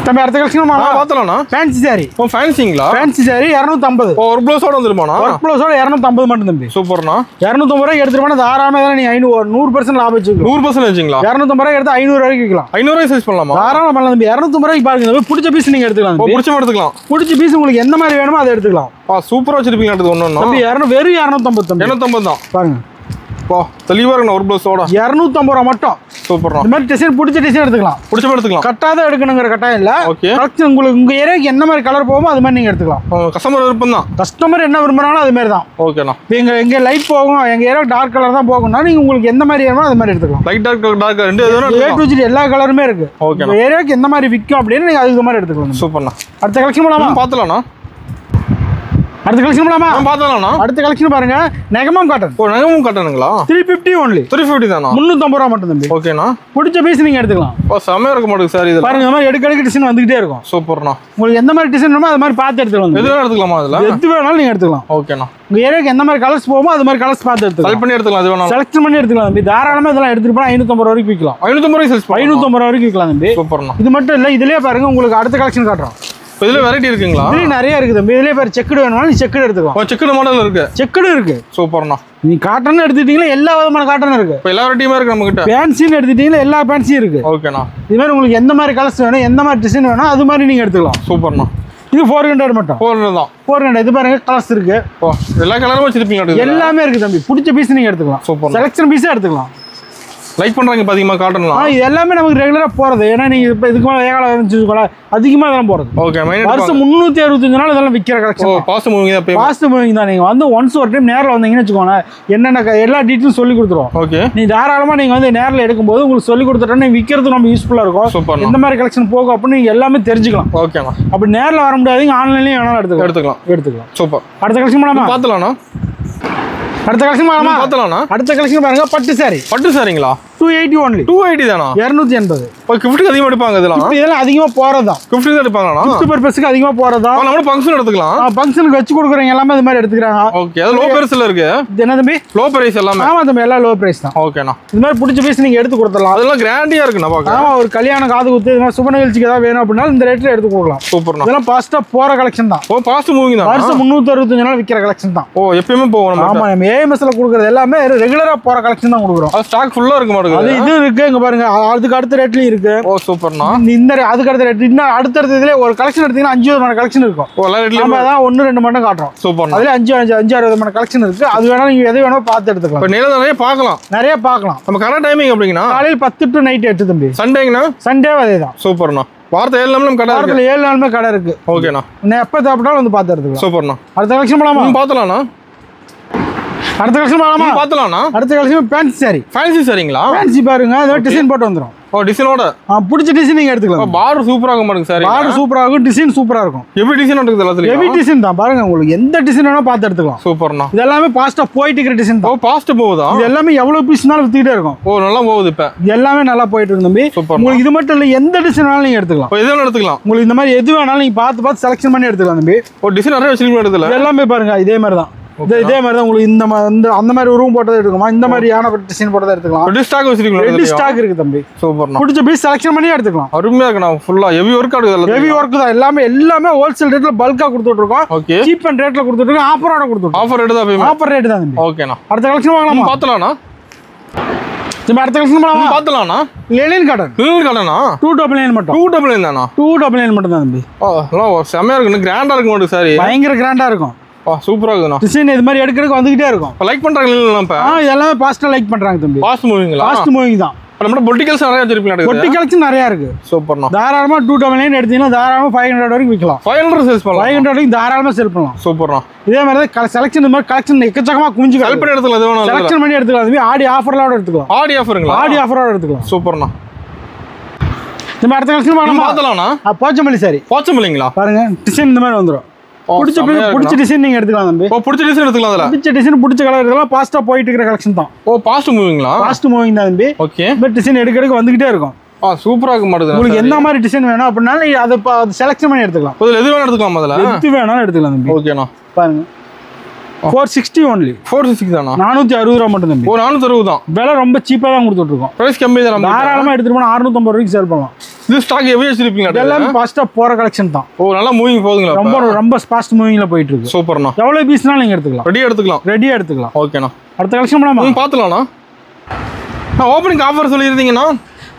தம்பி அடுத்த கலெக்ஷன் பாத்தலாம்ண்ணா. ஃபேன்சி சாரி. ஓ ஃபேன்சிங்களா? ஃபேன்சி சாரி 250. ஓ ஒரு ப்ளவுஸோட வந்துருமாண்ணா? ஒரு ப்ளவுஸோட 250 மட்டும் தம்பி. சூப்பர்ண்ணா. 250 ரூபாய்க்கு எடுத்துட்டு போனா தாராளமா நீ 100% லாபம் வச்சுக்கலாம். 100% வச்சுங்களா? 250 ரூபாய்க்கு எடுத்து 500 வரைக்கும் விற்கலாம். 500 ரூபாய் சைஸ் பண்ணலாமா? தாராளமா பண்ணலாம் தம்பி. 250 ரூபாய்க்கு பாருங்க. பிடிச்ச பீஸ் நீங்க எடுத்துக்கலாம். பிடிச்ச எடுத்துக்கலாம். பிடிச்ச பீஸ் உங்களுக்கு எந்த மாதிரி வேணுமோ அதை எடுத்துக்கலாம். சூப்பரா வச்சிருப்பீங்க. அடுத்து ஒண்ணு தம்பி வெறும் 250 தம்பி. 250 தான் பாருங்க. தெளிவா இருக்கு. ஒரு ப்ளவுஸோட 250 ரூபாய் மட்டும். சூப்பர்ண்ணா. இந்த மாதிரி டிசைன் பிடிச்ச டிசைன் எடுத்துக்கலாம். பிடிச்ச எடுத்துக்கலாம். கட்டாத எடுக்கணுங்கிற கட்டாயம் இல்ல. ஓகே. உங்களுக்கு உங்க ஏரியாக்கு என்ன மாதிரி கலர் போகுமோ அது மாதிரி நீங்க எடுத்துக்கலாம். கஸ்டமர் விருப்பம் தான். கஸ்டமர் என்ன விரும்புறாங்களோ அது மாதிரி தான். ஓகேண்ணா. எங்க லைட் போகும், எங்க ஏரியா டார்க் கலர் தான் போகும்னா நீங்க உங்களுக்கு எந்த மாதிரி வேணுமோ அது மாதிரி எடுத்துக்கலாம். லைட் டார்க் ரெண்டு எல்லா கலருமே இருக்கு. ஓகே. ஏரியாக்கு எந்த மாதிரி விற்கும் அப்படின்னு நீங்க அதுக்கு மாதிரி எடுத்துக்கலாம். சூப்பர்ண்ணா. அடுத்த கலெக்ஷன் பண்ணலாமா? பாத்தலாம்ண்ணா. அடுத்த கலெக்ஷன் போலாமா? பார்த்தலாம்ண்ணா. அடுத்த கலெக்ஷன் பாருங்க, நெகமம் காட்டன். ஓ நகமும் காட்டனுங்களா? 350 ஒன்லி. 350 தானா? 350 ரூபா மட்டும் தம்பி. ஓகேண்ணா. பிடிச்ச பீஸ் நீங்க எடுத்துக்கலாம். ஓ செமையா இருக்க மாட்டேங்குது சார் இது. பாருங்க இந்த மாதிரி எடுக்க டிசைன் வந்துகிட்டே இருக்கும். சூப்பர்ண்ணா. உங்களுக்கு எந்த மாதிரி டிசைன் வேணுமோ அது மாதிரி பார்த்து எடுத்துக்கலாம். எது வேணா எடுத்துக்கலாமா அதுல? எது வேணாலும் நீங்க எடுத்துக்கலாம். ஓகேண்ணா. உங்க ஏரியாக்கு எந்த மாதிரி கலர்ஸ் போகுமோ அது மாதிரி கலர்ஸ் பார்த்து எடுத்துக்கலாம். செலக்ட் பண்ணி எடுத்துக்கலாம். அது வேணா செலக்ட் பண்ணி எடுத்துக்கலாம் தம்பி. தாராளமா இதெல்லாம் எடுத்துட்டு போனா 550 ரூபாய் வரைக்கும் விற்கலாம். 550 ரூபாய் சேல்ஸ் 550 ரூபாய் வரைக்கும் விற்கலாம் தம்பி. சூப்பர்ண்ணா. இது மட்டும் இல்ல, இதுலயே பாருங்க உங்களுக்கு அடுத்த கலெக்ஷன் காட்டுறோம். இதுல வெரைட்டி இருக்குங்களா? இதுல நிறைய இருக்கு தம்பி. இதுலயே பாரு செக்குடு வேணும்னா நீ செக்குடு எடுத்துக்கலாம். ஓ செக்குடு மாடல் இருக்கு. செக்குடு இருக்கு. சூப்பர்ண்ணா. நீ காட்டன் எடுத்துட்டீங்களா எல்லா விதமான காட்டன் இருக்கு. இப்போ எல்லா வெரைட்டியுமே இருக்கு நம்ம கிட்ட. ஃபேன்சின்னு எடுத்துட்டீங்களா எல்லா ஃபேன்சியும் இருக்கு. ஓகேண்ணா. இது மாதிரி உங்களுக்கு எந்த மாதிரி கலர்ஸ் வேணும், எந்த மாதிரி டிசைன் வேணும் அது மாதிரி நீங்க எடுத்துக்கலாம். சூப்பர்ண்ணா. இது 400 மட்டும். 400 தான். 400. இது பாருங்க கலர்ஸ் இருக்கு. ஓ எல்லா கலரும் வச்சிருப்பீங்க. எல்லாமே இருக்கு தம்பி. பிடிச்ச பீஸ் நீங்க எடுத்துக்கலாம். சூப்பர். செலக்ஷன் பீஸே எடுத்துக்கலாம். லைக் பண்றாங்க பாத்தீங்களா காட்டன்லாம்? இது எல்லாமே நமக்கு ரெகுலரா போறது. ஏன்னா நீங்க இப்ப இதுக்கு மேல ஏகால வந்துச்சுக்கோல அதிகமா இதெல்லாம் போறது. ஓகே. வருஷம் 365 நாள் இதெல்லாம் விக்கிற கலெக்ஷன். ஓ பாஸ்ட் மூவிங் தான். பாஸ்ட் மூவிங் தான். நீங்க வந்து ஒன்ஸ் ஒரு டைம் நேரில் வந்தீங்கன்னு வச்சுக்கோங்க, என்னென்ன எல்லா டீட்டெயிலும் சொல்லி கொடுத்துருவோம். ஓகே. நீ தாராளமா நீங்க வந்து நேரில் எடுக்கும்போது உங்களுக்கு சொல்லி கொடுத்துட்டோம்னா விற்கிறது நம்ம யூஸ்ஃபுல்லா இருக்கும். சூப்பர். எந்த மாதிரி கலெக்ஷன் போகும் அப்படின்னு நீங்க எல்லாமே தெரிஞ்சுக்கலாம். ஓகேண்ணா. அப்படி நேரில் வர முடியாதீங்க, ஆன்லைன்லயும் வேணாலும் எடுத்துக்கலாம். சூப்பர். அடுத்த கலெக்ஷன் போலாமா? பார்த்தலாம்ண்ணா. அடுத்த கலெக்ஷன் போலாமா? பார்த்தலாம்ண்ணா. அடுத்த கலெக்ஷன் பாருங்க, பட்டு சாரி. பட்டு சாரிங்களா? 280 ஒன்லி. 280 தானா? 280. இப்போ கிஃப்ட்டுக்கு அதிகமாக எடுப்பாங்க இதெல்லாம். இதெல்லாம் அதிகமா போறதுதான். கிஃப்ட்டுக்கு தான் எடுப்பாங்கண்ணா? கிஃப்ட் பர்பஸ்க்கு அதிகமா போறதுதான். நம்ம ஃபங்க்ஷன் எடுத்துக்கலாம். ஃபங்க்ஷனுக்கு வச்சு கொடுக்குறவங்க எல்லாமே இது மாதிரி எடுத்துக்கிறாங்க. ஓகே. அது லோ பிரைஸ்ல இருக்கு. இது என்ன தம்பி? லோ பிரைஸ் எல்லாமே. ஆமா தம்பி, எல்லாம் லோ பிரைஸ் தான். ஓகேண்ணா. இது மாதிரி பிடிச்ச பீஸ் நீங்க எடுத்து கொடுத்துடலாம். அதெல்லாம் கிராண்டியா இருக்குண்ணா பார்க்க. ஆமா, ஒரு கல்யாண காது குத்து இது மாதிரி சுப நிகழ்ச்சிக்கு ஏதாவது வேணும் அப்படின்னா இந்த ரேட்ல எடுத்து கொடுக்கலாம். சூப்பர்ண்ணா. இதெல்லாம் ஃபாஸ்டா போற கலெக்ஷன் தான். ஓ பாஸ்ட் மூவிங் தான். வருஷம் 365 நாள் விக்கிற கலெக்ஷன் தான். ஓ எப்பயுமே போவோம் நம்ம. ஆமா, நம்ம ஏஎம்எஸ்ல கொடுக்குறது எல்லாமே ரெகுலரா போற கலெக்ஷன் தான் கொடுக்குறோம். அது ஸ்டாக் ஃபுல்லா இருக்கு மாட்டேங்குது. அது இது இருக்கு இங்க பாருங்க, அதுக்கு அடுத்த ரேட்லயும் இருக்கு. ஓ சூப்பர்ண்ணா. இந்த அதுக்கு அடுத்த ரேட் இன்னும் அடுத்தடுத்த இதுல ஒரு கலெக்ஷன் எடுத்தீங்கன்னா 5 விதமான கலெக்ஷன் இருக்கும். ஓ எல்லா ரேட்லயும் நம்ம தான் 1 2 மட்டும் காட்டுறோம். சூப்பர்ண்ணா. அதுல 5 6 விதமான கலெக்ஷன் இருக்கு. அது வேணா நீங்க எது வேணா பார்த்து எடுத்துக்கலாம். இப்போ நேரா நிறைய பார்க்கலாம். நிறைய பார்க்கலாம். நம்ம கரெக்ட் டைமிங் அப்படிங்கண்ணா? காலையில் 10 to நைட் 8 தம்பி. சண்டேங்கண்ணா? சண்டே அதேதான். சூப்பர்ண்ணா. வாரத்தை 7 நாள் நம்ம கடை இருக்கு. 7 நாளுமே கடை இருக்கு. ஓகேண்ணா. நான் எப்போ தேவைப்பட்டாலும் வந்து பார்த்து எடுத்துக்கலாம். சூப்பர்ண்ணா. அடுத்த கலெக்ஷன் போலாமா? பார்த்தலாம்ண்ணா. அடுத்த கலெக்ஷன் போலாமா? பார்த்தலாம்ண்ணா. அடுத்த கலெக்ஷன் ஃபேன்சி சாரி. ஃபேன்சி சாரிங்களா? ஃபேன்சி பாருங்க, அது டிசைன் போட்டு வந்துரும். ஓ டிசைனோட. பிடிச்ச டிசைன் நீங்க எடுத்துக்கலாம். பார்டர் சூப்பரா இருக்கும் பாருங்க சாரி. பார்டர் சூப்பரா இருக்கும், டிசைன் சூப்பரா இருக்கும். எப்படி டிசைன் இருக்குது எல்லாத்துலயும்? ஹெவி டிசைன் தான் பாருங்க, உங்களுக்கு எந்த டிசைன் வேணா பார்த்து எடுத்துக்கலாம். சூப்பர்ண்ணா. இது எல்லாமே ஃபாஸ்டா போயிட்டு இருக்கிற டிசைன் ஓ தான். பாஸ்ட் போகுதா? இது எல்லாமே எவ்வளவு பீஸ்னாலும் வித்துக்கிட்டே இருக்கும். ஓ நல்லா போகுது இப்ப. இது எல்லாமே நல்லா போயிட்டு இருக்கு தம்பி. சூப்பர். உங்களுக்கு இது மட்டும் இல்ல, எந்த டிசைன் வேணாலும் நீங்க எடுத்துக்கலாம். ஓ எது வேணா எடுத்துக்கலாம். உங்களுக்கு இந்த மாதிரி எது வேணாலும் நீங்க பார்த்து செலக்ஷன் பண்ணி எடுத்துக்கலாம் தம்பி. ஓ டிசைன் நிறைய வச்சிருக்கீங்க இடத்துல. எல்லாமே பாருங்க இதே மாதிரி தான். இதே மாதிரி தான் உங்களுக்கு இந்த அந்த மாதிரி ரூம் போட்டதை எடுக்கணுமா, இந்த மாதிரி யான டிசைன் போட்டதை எடுத்துக்கலாம். ரெடி ஸ்டாக் வச்சிருக்கீங்க. ரெடி ஸ்டாக் இருக்கு தம்பி. சூப்பர்ண்ணா. பிடிச்ச பீஸ் செலக்ஷன் பண்ணி எடுத்துக்கலாம். அருமையா இருக்குண்ணா. ஃபுல்லா ஹெவி ஒர்க் ஆகுது. ஹெவி ஒர்க் தான். எல்லாமே ஹோல்சேல் ரேட்ல பல்கா கொடுத்துட்டு இருக்கோம். ஓகே. சீப் அண்ட் ரேட்ல கொடுத்துட்டு இருக்கோம். ஆஃபரோட கொடுத்துட்டு ஆஃபர் ரேட் தான் பேமெண்ட். ஆஃபர் ரேட் தான் தம்பி. ஓகேண்ணா. அடுத்த கலெக்ஷன் வாங்கலாமா? பார்த்தலாம்ண்ணா. அடுத்த கலெக்ஷன் போலாமா? பார்த்தலாம்ண்ணா. Linen cotton. லெனின் காட்டனா? 299 மட்டும். 299 தானா? 299 மட்டும் தான் தம்பி. ஓ நல்லா செமையா இருக்கு. கிராண்டா இருக்கு மாட்டேங்குது சாரி. பயங்கர கிராண்டா இருக்கும். ஓ சூப்பரா இருக்குண்ணா. டிசைன் இது மாதிரி எடுக்கிறதுக்கு வந்துகிட்டே இருக்கும். லைக் பண்றாங்க இல்ல இப்ப? இதெல்லாம் ஃபாஸ்டா லைக் பண்றாங்க தம்பி. ஃபாஸ்ட் மூவிங்களா? ஃபாஸ்ட் மூவிங் தான். நம்ம பொட்டிகல்ஸ் நிறைய வச்சிருப்பீங்க. பொட்டி கலெக்ஷன் நிறைய இருக்கு. சூப்பர்ண்ணா. தாராளமா 299 எடுத்தீங்கன்னா தாராளமா 500 வரைக்கும் விற்கலாம். 500 சேல்ஸ் பண்ணலாம். 500 வரைக்கும் தாராளமா சேல் பண்ணலாம். சூப்பர்ண்ணா. இதே மாதிரி தான் செலக்ஷன் இந்த மாதிரி கலெக்ஷன் எக்கச்சக்கமா குஞ்சு செல் பண்ணி எடுத்துக்கலாம். எது வேணா செலக்ஷன் பண்ணி எடுத்துக்கலாம். அதுவே ஆடி ஆஃபரோட எடுத்துக்கலாம். ஆடி ஆஃபருங்களா? ஆடி ஆஃபரோட எடுத்துக்கலாம். சூப்பர்ண்ணா. இந்த அடுத்த கலெக்ஷன் வாங்கலாமா? பார்த்தலாம்ண்ணா. போச்சமல்லி சாரி. போச்சமல்லிங்களா? பாருங்க டிசைன் இந்த மாதிரி வந்துரும். பிடிச்ச டிசைன் நீங்க எடுத்துக்கலாம் தம்பி. ஓ பிடிச்ச டிசைன் எடுத்துக்கலாம். அதுல பிடிச்ச டிசைன் பிடிச்ச கலர் எடுத்துக்கலாம். ஃபாஸ்டா போயிட்டு இருக்கிற கலெக்ஷன் தான். ஓ பாஸ்ட் மூவிங்களா? ஃபாஸ்ட் மூவிங் தான் தம்பி. ஓகே. இந்த டிசைன் எடுக்க வந்துகிட்டே இருக்கும். சூப்பரா இருக்க மாட்டேங்குது. உங்களுக்கு என்ன மாதிரி டிசைன் வேணும் அப்படினாலும் நீங்க அதை செலக்ட் பண்ணி எடுத்துக்கலாம். அதுல எது வேணா எடுத்துக்கலாம். அதுல எது வேணாலும் எடுத்துக்கலாம் தம்பி. ஓகேண்ணா. பாருங்க 460 ஒன்லி. 460 தானா? 460 ரூபா மட்டும் தம்பி. ஓ 460 தான். விலை ரொம்ப சீப்பா தான் கொடுத்துட்டு இருக்கோம். பிரைஸ் கம்மி தான். தாராளமா எடுத்துட்டு போனா 650 ரூபாய்க்கு சேல் பண்ணலாம். இது ஸ்டாக் எவ்வளவு வச்சிருப்பீங்க? இதெல்லாம் ஃபாஸ்டா போற கலெக்ஷன் தான். ஓ நல்லா மூவிங் போகுதுங்களா? ரொம்ப ஃபாஸ்ட் மூவிங்ல போயிட்டு இருக்கு. சூப்பர்ண்ணா. எவ்வளவு பீஸ்னாலும் நீங்க எடுத்துக்கலாம். ரெடியா எடுத்துக்கலாம். ஓகேண்ணா. அடுத்த கலெக்ஷன் போலாமா? பார்த்தலாம்ண்ணா. ஓப்பனிங் ஆஃபர் சொல்லியிருந்தீங்கன்னா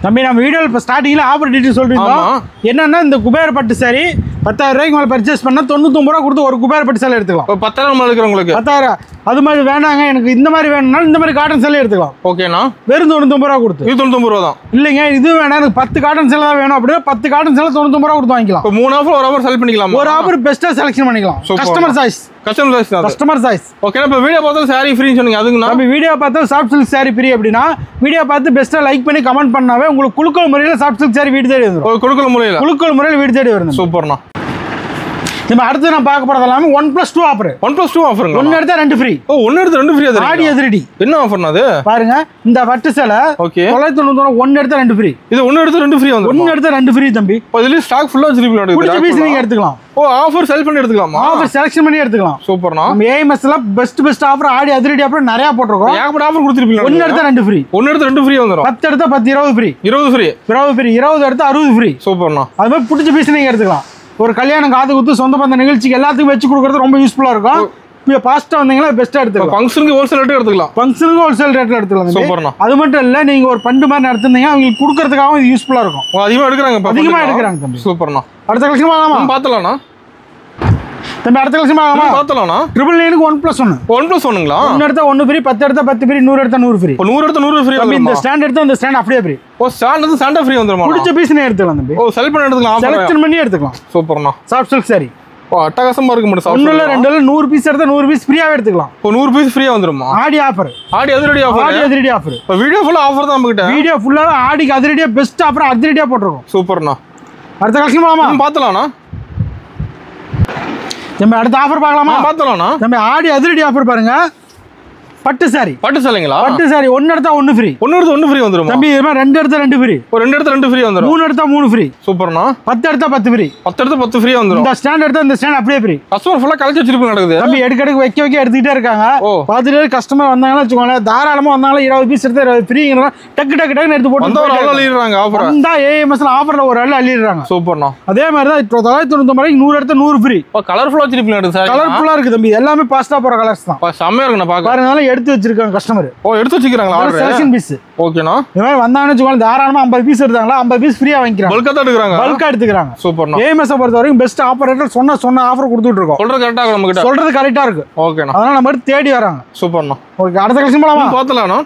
தம்பி நம்ம வீடியோவில் இப்போ ஸ்டார்டிங்கில் ஆஃபர் டீட்டெயில் சொல்லியிருந்தோம். என்னன்னா இந்த குபேர பட்டு சாரி 10,000 ரூபாய்க்கு மேலே பர்ச்சேஸ் பண்ணால் 99 ரூபா கொடுத்து ஒரு குபேர பட்டு சேலை எடுத்துக்கலாம். 10,000 மேலே இருக்கிறவங்களுக்கு 10,000 அது மாதிரி வேணாங்க எனக்கு இந்த மாதிரி வேணும்னாலும் இந்த மாதிரி காட்டன் சேலை எடுத்துக்கலாம். ஓகேண்ணா. வெறும் 99 ரூபா கொடுத்து. 99 ரூபா தான். இல்லைங்க இது வேணாம் எனக்கு 10 காட்டன் சேலை தான் வேணும் அப்படின்னா 10 காட்டன் சேலை 99 ரூபா கொடுத்து வாங்கிக்கலாம். இப்போ 3 ஆஃபர் ஒரு ஆஃபர் செல் பண்ணிக்கலாம். ஒரு ஆஃபர் பெஸ்ட்டாக செலக்ஷன் பண்ணிக்கலாம். Customer choice. Customer choice. Okay. இப்போ வீடியோ பார்த்தா சாரி ஃப்ரீன்னு சொன்னீங்க. அதுக்கு நம்ம வீடியோ பார்த்தா சாஃப்ட் சில்க் சாரி ஃப்ரீ அப்படின்னா வீடியோ பார்த்து பெஸ்ட்டாக லைக் பண்ணி கமெண்ட் பண்ணாவே உங்களுக்கு குலுக்கல் முறையில் சாஃப்ட் சில்க் சாரி வீடு தேடி வந்துடும். குலுக்கல் முறையில் வீடு தேடி வரும். சூப்பர்ண்ணா. நம்ம அடுத்து நான் பார்க்க போறது எல்லாமே 1+2 ஆஃபர். 1+2 ஆஃபருங்க. ஒன்னு எடுத்தா 2 ஃப்ரீ. ஓ, ஒன்னு எடுத்தா 2 ஃப்ரீ. அது ஆடி அதிரடி. என்ன ஆஃபர்னா அது? பாருங்க, இந்த பட்டு சேலை ஓகே 999 ஒன்னு எடுத்தா 2 ஃப்ரீ. இது ஒன்னு எடுத்தா 2 ஃப்ரீ வந்துரும். ஒன்னு எடுத்தா 2 ஃப்ரீ தம்பி. இதுல ஸ்டாக் ஃபுல்லா வச்சிருப்பீங்க. புடிச்ச பீஸ் நீங்க எடுத்துக்கலாம். ஓ, ஆஃபர் செல் பண்ணி எடுத்துக்கலாமா? ஆஃபர் செலக்ஷன் பண்ணி எடுத்துக்கலாம். சூப்பர்ண்ணா. நம்ம ஏஎம்எஸ்ல பெஸ்ட் ஆஃபர் ஆடி அதிரடி ஆஃபர் நிறைய போட்டுருக்கோம். ஏகப்பட்ட ஆஃபர் கொடுத்துருப்பீங்க. ஒன்னு எடுத்தா 2 ஃப்ரீ. ஒன்னு எடுத்தா 2 ஃப்ரீ வந்துரும். 10 எடுத்தா 10 20 ஃப்ரீ. 20 ஃப்ரீ. 20 எடுத்தா 60 ஃப்ரீ. சூப்பர்ண்ணா. அது மாதிரி பிடிச்ச பீஸ் நீங்க எடுத்துக்கலாம். ஒரு கல்யாணம், காது குத்து, சொந்த பந்த நிகழ்ச்சிக்கு எல்லாத்துக்கும் வச்சு கொடுக்கறது ரொம்ப யூஸ்ஃபுல்லா இருக்கும். இப்போ ஃபாஸ்டா வந்தீங்கன்னா பெஸ்ட்டா எடுத்துக்கலாம். ஃபங்க்ஷனுக்கு ஹோல்சேல் ரேட் எடுத்துக்கலாம். ஃபங்க்ஷனுக்கு ஹோல்சேல் ரேட்ல எடுத்துக்கலாம். சூப்பர்ண்ணா. அது மட்டும் இல்ல, நீங்க ஒரு பண்டு மாதிரி நடத்துனீங்க அவங்களுக்கு கொடுக்கறதுக்காகவும் இது யூஸ்ஃபுல்லா இருக்கும். அதிகமா எடுக்கறாங்க. அதிகமா எடுக்கறாங்க தம்பி. சூப்பர்ண்ணா. அடுத்த கலெக்ஷன் வாங்கலாமா? பார்த்தலாம்ண்ணா. தம்பி அடுத்த கலெக்ஷன் வாங்கலாமா? பார்த்தலாம்ண்ணா. 999 1+1. 1+1ங்களா? 1 எடுத்தா 1 ஃப்ரீ, 10 எடுத்தா 10 ஃப்ரீ, 100 எடுத்தா 100 ஃப்ரீ. 100 எடுத்தா 100 ஃப்ரீ. இந்த ஸ்டாண்ட் எடுத்தா அந்த ஸ்டாண்ட் அப்படியே ஃப்ரீ. ஓ, ஸ்டாண்ட் வந்து ஸ்டாண்டா ஃப்ரீ வந்துருமா? பிடிச்ச பீஸ் நீ எடுத்துக்கலாம் தம்பி. ஓ, செல் பண்ணி எடுத்துக்கலாம். செலக்ஷன் பண்ணி எடுத்துக்கலாம். சூப்பர்ண்ணா. Soft silk saree. ஓ, அட்டகாசமா இருக்கு மட்டும். ஒண்ணுல 2ல 100 பீஸ் எடுத்தா 100 பீஸ் ஃப்ரீயாவே எடுத்துக்கலாம். ஓ, 100 பீஸ் ஃப்ரீயா வந்துருமா? ஆடி ஆஃபர். ஆடி அதிரடி ஆஃபர். ஆடி அதிரடி ஆஃபர். இப்போ வீடியோ ஃபுல்லா ஆஃபர் தான் நம்மகிட்ட. வீடியோ ஃபுல்லாவே ஆடிக்கு அதிரடியா பெஸ்ட் ஆஃபர் அதிரடியா போட்டுருக்கோம். சூப்பர்ண்ணா. அடுத்த கலெக்ஷன் போலாமா? பார்த்தலாம்ண்ணா. நம்ம அடுத்த ஆஃபர் பார்க்கலாமா? பார்த்தலாம்ண்ணா. நம்ம ஆடி அதிரடி ஆஃபர் பாருங்க. பட்டு saree. பட்டு சேலைங்களா? பட்டு saree 1 எடுத்தா 1 ஃப்ரீ. 1 எடுத்தா 1 ஃப்ரீ வந்துருமா? தம்பி இது மாதிரி 2 எடுத்தா 2 ஃப்ரீ. ஒரு 2 எடுத்தா 2 ஃப்ரீ வந்துரும். 3 எடுத்தா 3 ஃப்ரீ. சூப்பர்ண்ணா. 10 எடுத்தா 10 ஃப்ரீ. 10 எடுத்தா 10 ஃப்ரீ வந்துரும். இந்த ஸ்டாண்ட் எடுத்தா இந்த ஸ்டாண்ட் அப்படியே ஃப்ரீ. கஸ்டமர் ஃபுல்லா கலெக்ட் வச்சிருப்பீங்க நடக்குது. தம்பி எடுக்க வைக்க எடுத்துக்கிட்டே இருக்காங்க. பார்த்துட்டே கஸ்டமர் வந்தாங்கன்னா வச்சுக்கோங்க, தாராளமா வந்தாலும் 20 பீஸ் எடுத்து 20 ஃப்ரீங்கறத டக்கு எடுத்து போட்டு அந்த ஒரு ஆள் அள்ளிடுறாங்க ஆஃபர். அந்த ஏஎம்எஸ்ல ஆஃபர்ல ஒரு ஆள் அள்ளிடுறாங்க. சூப்பர்ண்ணா. அதே மாதிரி தான் 999 ரூபாய்க்கு 100 எடுத்தா 100 ஃப்ரீ. கலர்ஃபுல்லா வச்சிருப்பீங்க நடக்குது சார். கலர்ஃபுல்லா இருக்கு தம்பி. எல்லாமே பாஸ்டா போற கலர்ஸ் தான். செமையா இருக்குண்ணா பாக்க. பாருங்க, அதெல்லாம் எடுத்து வச்சிருக்காங்க கஸ்டமர். ஓ, எடுத்து வச்சிருக்காங்களா? Selection piece. ஓகேண்ணா. இந்த மாதிரி வந்தாங்கன்னு வச்சுக்கோங்க, தாராளமா 50 பீஸ் எடுத்தாங்களா 50 பீஸ் ஃப்ரீயா வாங்கிக்கிறாங்க. பல்கா தான் எடுக்கறாங்க. பல்கா எடுத்துக்கறாங்க. சூப்பர்ண்ணா. ஏஎம்எஸ் பொறுத்த வரைக்கும் பெஸ்ட் ஆபரேட்டர் சொன்ன ஆஃபர் கொடுத்துட்டு இருக்கோம். சொல்றது கரெக்ட்டா இருக்கு நம்ம கிட்ட. சொல்றது கரெக்ட்டா இருக்கு. ஓகேண்ணா. அதனால நம்ம தேடி வராங்க. சூப்பர்ண்ணா. ஓகே, அடுத்த கலெக்ஷன் போலாமா? பார்த்தலாம்ண்ணா.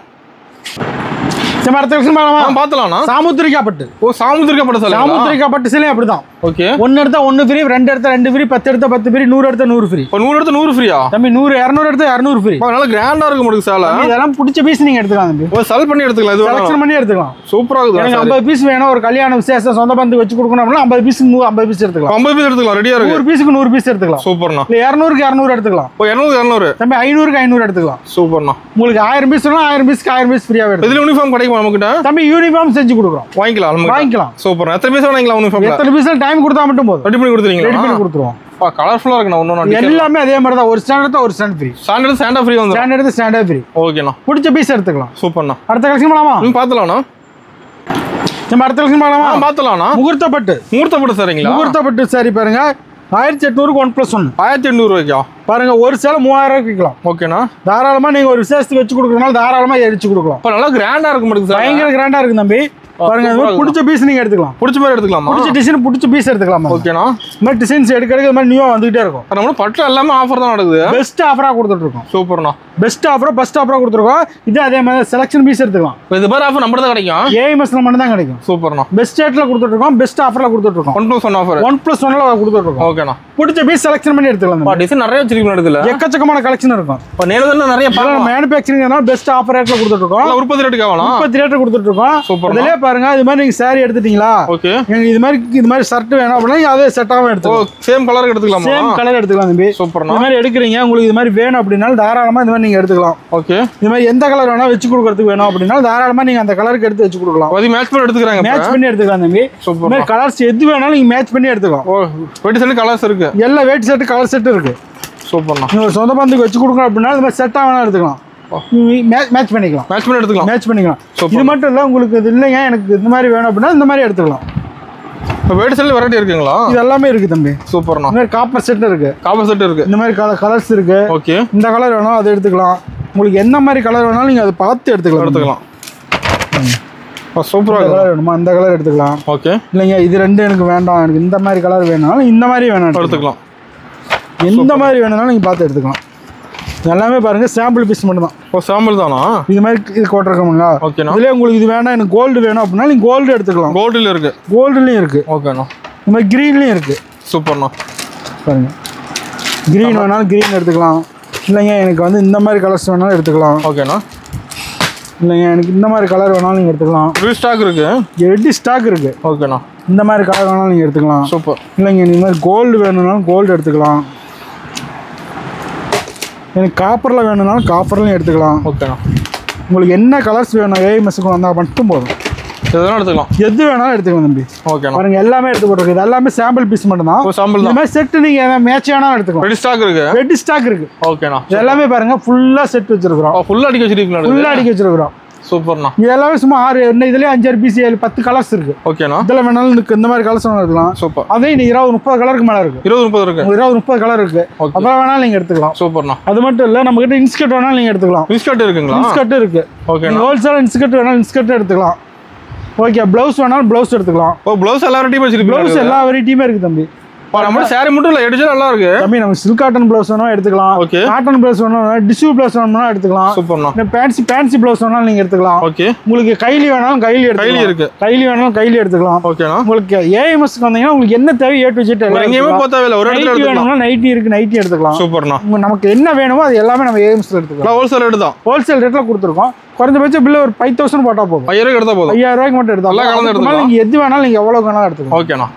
சரி, அடுத்த கலெக்ஷன் போலாமா? பார்த்தலாம்ண்ணா. சாமுத்திரிகா பட்டு. ஓ, சாமுத்திரிகா பட்டு சேலை. சாமுத்திரிகா பட்டு சேலை அப்படிதான். ஓகே. 1 எடுத்தா 1 ஃப்ரீ, 2 எடுத்தா 2 ஃப்ரீ, 10 எடுத்தா 10 ஃப்ரீ, 100 எடுத்தா 100 ஃப்ரீ. இப்போ 100 எடுத்தா 100 ஃப்ரீயா? தம்பி 100 200 எடுத்தா 200 ஃப்ரீ. நல்ல கிராண்டா இருக்கு உங்களுக்கு சேலை. இதெல்லாம் பிடிச்ச பீஸ் நீங்க எடுத்துக்கலாம் தம்பி. ஓ, செல் பண்ணி எடுத்துக்கலாம். இது செலக்ஷன் பண்ணி எடுத்துக்கலாம். சூப்பரா இருக்கு. எனக்கு 50 பீஸ் வேணும், ஒரு கல்யாண விசேஷம் சொந்த பந்து வச்சு கொடுக்கணும் அப்படினா 50 பீஸ் 50 பீஸ் எடுத்துக்கலாம். 50 பீஸ் எடுத்துக்கலாம். ரெடியா இருக்கு. 100 பீஸ்க்கு 100 பீஸ் எடுத்துக்கலாம். சூப்பர்ண்ணா. இல்ல 200க்கு 200 எடுத்துக்கலாம். ஓ, 200 200. தம்பி 500க்கு 500 எடுத்துக்கலாம். சூப்பர்ண்ணா. உங்களுக்கு 1000 பீஸ் வேணும், 1000 பீஸ்க்கு 1000 பீஸ் ஃப்ரீயா எடுத்துக்கலாம். இதுல யூனிஃபார்ம் கிடைக்குமா நமக்கிட்ட? தம்பி யூனிஃபார்ம் செஞ்சு கொடுக்குறோம். வாங்கிக்கலாம். சூப்பர். எத்தனை பீஸ் வாங்கிக்கலாம் யூனிஃபார்ம்? எத்தனை பீஸ் டைம் கொடுத்தா மட்டும் போதும். ரெடி பண்ணி கொடுத்துறீங்களா? ரெடி பண்ணி கொடுத்துருவோம். கலர்ஃபுல்லா இருக்கு. ஒண்ணு எல்லாமே அதே மாதிரி தான். ஒரு ஸ்டாண்ட் எடுத்தா ஒரு ஸ்டாண்ட் ஃப்ரீ. ஸ்டாண்டர்ட் ஃப்ரீ வந்து. ஸ்டாண்ட் எடுத்து ஸ்டாண்டர்ட் ஃப்ரீ. ஓகேண்ணா. பிடிச்ச பீஸ் எடுத்துக்கலாம். சூப்பர்ண்ணா. அடுத்த கலெக்ஷன் பண்ணலாமா? பார்த்தலாம்ண்ணா. நம்ம அடுத்த கலெக்ஷன் பண்ணலாமா? பார்த்தலாம்ண்ணா. முகூர்த்த பட்டு சரிங்களா? முகூர்த்த பட்டு சரி பாருங்க, 1800க்கு 1+1. 1800 ரூபாய்க்கா? பாருங்க, ஒரு சேலை 3000 ரூபாய்க்கு விற்கலாம். ஓகேண்ணா. தாராளமா நீங்க ஒரு விசேஷத்துக்கு வச்சு கொடுக்கறதுனால தாராளமா எரிச்சு கொடுக்கலாம். இப்போ நல்லா கிராண்டா இருக்க மாட்டேங்குது சார். பயங்கர கிராண்டா இருக்கு தம்பி. பாருங்க, பிடிச்ச பீஸ் நீங்க எடுத்துக்கலாம். பிடிச்ச மாதிரி எடுத்துக்கலாமா? பிடிச்ச டிசைன் பிடிச்ச பீஸ் எடுத்துக்கலாம். ஓகேண்ணா. இந்த மாதிரி டிசைன்ஸ் எடுக்க இந்த மாதிரி நியூவா வந்துகிட்டே இருக்கும். நம்ம பட்டு எல்லாமே ஆஃபர் தான் நடக்குது. பெஸ்ட் ஆஃபரா கொடுத்துட்டு இருக்கோம். சூப்பர்ண்ணா. பெஸ்ட் ஆஃபரா ஃபர்ஸ்ட் ஆஃபரா கொடுத்துருக்கோம். இது அதே மாதிரி செலக்ஷன் பீஸ் எடுத்துக்கலாம். இது மாதிரி ஆஃபர் நம்ம தான் கிடைக்கும். ஏஎம்எஸ்ல மட்டும் தான் கிடைக்கும். சூப்பர்ண்ணா. பெஸ்ட் ரேட்ல கொடுத்துட்டு இருக்கோம். பெஸ்ட் ஆஃபர்ல கொடுத்துட்டு இருக்கோம். 1+1 ஆஃபர். 1+1ல கொடுத்துட்டு இருக்கோம். ஓகேண்ணா. பிடிச்ச பீஸ் செலக்ஷன் பண்ணி எடுத்துக்கலாம். டிசைன் நிறைய வச்சிருக்கீங்க இடத்துல. எக்கச்சக்கமான கலெக்ஷன் இருக்கும். இப்போ நேரத்துல நிறைய மேனுஃபேக்சரிங்னால பெஸ்ட் ஆஃபர் ரேட்ல கொடுத்துட்டு இருக்கோம். உற்பத்தி ரேட்டுக்கு ஆகலாம். உற்பத்தி ரேட் கொடுத்துட்டு இருக்கோம். சூப்பர். அதிலே பாருங்க, இது மாதிரி நீங்க saree எடுத்துட்டீங்களா? ஓகே. எனக்கு இது மாதிரி ஷர்ட் வேணும் அப்படினா அதே செட்டாவே எடுத்துக்கலாம். சேம் கலர் எடுத்துக்கலாமா? சேம் கலர் எடுத்துக்கலாம் தம்பி. சூப்பர்ண்ணா. இந்த மாதிரி எடுக்குறீங்க, உங்களுக்கு இது மாதிரி வேணும் அப்படினால தாராளமா இந்த மாதிரி நீங்க எடுத்துக்கலாம். ஓகே. இது மாதிரி எந்த கலர் வேணா வெச்சு கொடுக்கிறதுக்கு வேணும் அப்படினா தாராளமா நீங்க அந்த கலருக்கு எடுத்து வெச்சு கொடுக்கலாம். அது மேட்ச் பண்ணி எடுத்துக்கறாங்க. மேட்ச் பண்ணி எடுத்துக்கலாம் தம்பி. சூப்பர். இந்த மாதிரி கலர்ஸ் எது வேணாலும் நீங்க மேட்ச் பண்ணி எடுத்துக்கலாம். ஓ, வெட்டி செட் கலர்ஸ் இருக்கு. எல்லா வெட்டி செட் கலர் செட் இருக்கு. சூப்பர்ண்ணா. நீங்க சொந்த பந்துக்கு வெச்சு கொடுக்கணும் அப்படினா இந்த மாதிரி செட்டா வேணா எடுத்துக்கலாம். மேட்ச் பண்ணிக்கலாம். மேட்ச் பண்ணி எடுத்துக்கலாம். மேட்ச் பண்ணிக்கலாம். இது மட்டும் இல்ல, உங்களுக்கு இது இல்லைங்க எனக்கு இந்த மாதிரி வேணும் அப்படினா இந்த மாதிரி எடுத்துக்கலாம். இப்போ வெட்டி செட் வெரைட்டி இருக்குங்களா? இது எல்லாமே இருக்கு தம்பி. சூப்பர்ண்ணா. இந்த மாதிரி காப்பர் செட் இருக்கு. காப்பர் செட் இருக்கு. இந்த மாதிரி கலர்ஸ் இருக்கு. ஓகே. இந்த கலர் வேணும் அதை எடுத்துக்கலாம். உங்களுக்கு எந்த மாதிரி கலர் வேணாலும் நீங்க அதை பார்த்து எடுத்துக்கலாம். சூப்பரா கலர் வேணுமா இந்த கலர் எடுத்துக்கலாம். ஓகே. இல்லைங்க இது ரெண்டு எனக்கு வேண்டாம், எனக்கு இந்த மாதிரி கலர் வேணும்னாலும் இந்த மாதிரி வேணும் எடுத்துக்கலாம். எந்த மாதிரி வேணும்னாலும் நீங்க பார்த்து எடுத்துக்கலாம். எல்லாமே பாருங்க சாம்பிள் பீஸ் மட்டும் தான். ஓ, சாம்பிள் தானா? இது மாதிரி இது போட்டிருக்கோமுங்க. ஓகேண்ணா. இதுல உங்களுக்கு இது வேணாம், எனக்கு கோல்டு வேணும் அப்படின்னா நீங்க கோல்டு எடுத்துக்கலாம். கோல்டுல இருக்கு. கோல்டுலயும் இருக்கு. ஓகேண்ணா. இந்த மாதிரி கிரீன்லயும் இருக்கு. சூப்பர்ண்ணா. பாருங்க, கிரீன் வேணாலும் கிரீன் எடுத்துக்கலாம். இல்லைங்க எனக்கு வந்து இந்த மாதிரி கலர்ஸ் வேணாலும் எடுத்துக்கலாம். ஓகேண்ணா. இல்லைங்க எனக்கு இந்த மாதிரி கலர் வேணாலும் நீங்கள் எடுத்துக்கலாம். ரெடி ஸ்டாக் இருக்கு. ரெடி ஸ்டாக் இருக்கு. ஓகேண்ணா. இந்த மாதிரி கலர் வேணாலும் நீங்கள் எடுத்துக்கலாம். சூப்பர். இல்லைங்க இந்த மாதிரி கோல்டு வேணும்னாலும் கோல்டு எடுத்துக்கலாம். எனக்கு காப்பரில் வேணும்னாலும் காப்பர்லையும் எடுத்துக்கலாம். ஓகேண்ணா. உங்களுக்கு என்ன கலர்ஸ் வேணும் ஏஎம்எஸ்க்கு வந்தால் மட்டும் போதும். எதுனா எடுத்துக்கலாம். எது வேணாலும் எடுத்துக்கலாம் தம்பி. ஓகேண்ணா. பாருங்க எல்லாமே எடுத்து போட்டுருக்கு. இது எல்லாமே சாம்பிள் பீஸ் மட்டும் தான். சாம்பிள் இந்த தான். மாதிரி செட்டு நீங்கள் மேட்ச் வேணாலும் எடுத்துக்கலாம். ரெடி ஸ்டாக் இருக்கு. ரெடி ஸ்டாக் இருக்கு. ஓகேண்ணா. இது எல்லாமே பாருங்க ஃபுல்லாக செட் வச்சிருக்கிறோம். ஃபுல்லாக அடிக்க வச்சிருக்கீங்களா? ஃபுல்லாக அடிக்க வச்சிருக்கிறோம். சூப்பர்ண்ணா. இது எல்லாமே சும்மா 6 இதுலேயே 5 பீஸ் 7 10 கலர்ஸ் இருக்கு. ஓகேண்ணா. இதில் வேணாலும் இந்த மாதிரி கலர்ஸ் வேணாலும் எடுக்கலாம். சூப்பர். அதே இன்னைக்கு 20 30 கலருக்கு மேலே இருக்கு. 20 30 இருக்கு. 20 30 கலர் இருக்கு. அதெல்லாம் வேணாலும் நீங்கள் எடுத்துக்கலாம். சூப்பர்ண்ணா. அது மட்டும் இல்லை நம்ம கிட்ட இன்ஸ்கர்ட் வேணாலும் நீங்கள் எடுத்துக்கலாம். இன்ஸ்கர்ட் இருக்குங்களா? இன்ஸ்கர்ட் இருக்கு. ஓகே. ஹோல்சேல் இன்ஸ்கர்ட் வேணாலும் இன்ஸ்கர்ட் எடுத்துக்கலாம். ஓகே. ப்ளவுஸ் வேணாலும் ப்ளவுஸ் எடுத்துக்கலாம். ப்ளவுஸ் எல்லா வெரைட்டியும் வச்சிருக்கீங்க? ப்ளவுஸ் எல்லா வெரைட்டியுமே இருக்கு தம்பி. நம்ம சாரி மட்டும் இல்லை, எடுத்து நல்லா இருக்கு தம்பி. நம்ம சில்க் காட்டன் ப்ளவுஸ் வேணும் எடுத்துக்கலாம். ஓகே. காட்டன் ப்ளவுஸ் வேணும், டிஷ்யூ ப்ளவுஸ் வேணும்னா எடுத்துக்கலாம். சூப்பர்ண்ணா. ஃபேன்சி ப்ளவுஸ் வேணாலும் நீங்கள் எடுத்துக்கலாம். ஓகே. உங்களுக்கு கைலி வேணாலும் கைலி இருக்கு. கைலி வேணாலும் கைலி எடுத்துக்கலாம். ஓகேண்ணா. உங்களுக்கு ஏஎம்எஸ்க்கு வந்தீங்கன்னா உங்களுக்கு என்ன தேவை ஏ டு ஜெட் எங்கேயுமே போக தேவையில்லை, ஒரு இடத்துல எடுத்துக்கலாம். நைட்டி இருக்கு, நைட்டி எடுத்துக்கலாம். சூப்பர்ண்ணா. நமக்கு என்ன வேணுமோ அது எல்லாமே நம்ம ஏஎம்எஸ்ல எடுத்துக்கலாம். ஹோல்சேல் ரேட் தான். ஹோல்சேல் ரேட்ல கொடுத்துருக்கோம். குறைஞ்சபட்சம் பில்ல ஒரு 5000 போட்டா போதும். 5000 எடுத்தா போதும். 5000 மட்டும் எடுத்தா எல்லாம் கலந்து எடுத்துக்கலாம். நீங்க எது வேணாலும் நீங்க எவ்வளவு வேணாலும் எடுத்துக்கலாம். ஓகேண்ணா.